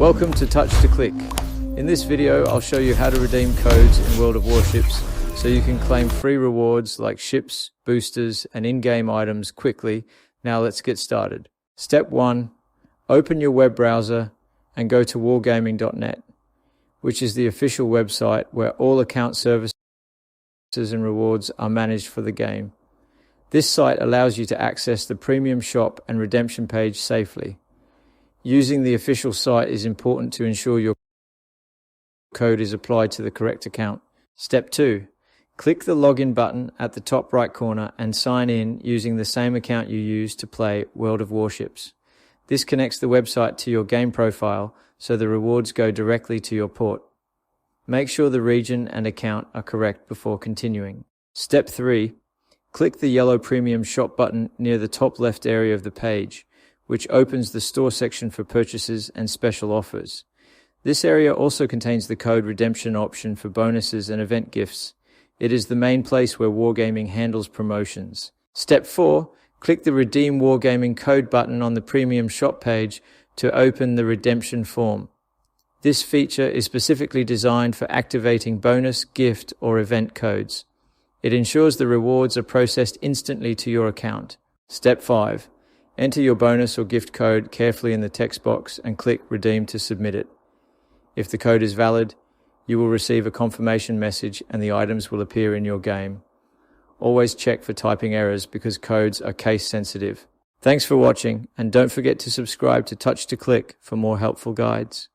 Welcome to Touch to Click. In this video, I'll show you how to redeem codes in World of Warships so you can claim free rewards like ships, boosters, and in-game items quickly. Now let's get started. Step 1. Open your web browser and go to wargaming.net, which is the official website where all account services and rewards are managed for the game. This site allows you to access the premium shop and redemption page safely. Using the official site is important to ensure your code is applied to the correct account. Step 2. Click the login button at the top right corner and sign in using the same account you used to play World of Warships. This connects the website to your game profile so the rewards go directly to your port. Make sure the region and account are correct before continuing. Step 3. Click the yellow premium shop button near the top left area of the page, which opens the store section for purchases and special offers. This area also contains the code redemption option for bonuses and event gifts. It is the main place where Wargaming handles promotions. Step 4. Click the Redeem Wargaming Code button on the premium shop page to open the redemption form. This feature is specifically designed for activating bonus, gift, or event codes. It ensures the rewards are processed instantly to your account. Step 5. Enter your bonus or gift code carefully in the text box and click Redeem to submit it. If the code is valid, you will receive a confirmation message and the items will appear in your game. Always check for typing errors because codes are case sensitive. Thanks for watching, and don't forget to subscribe to Touch to Click for more helpful guides.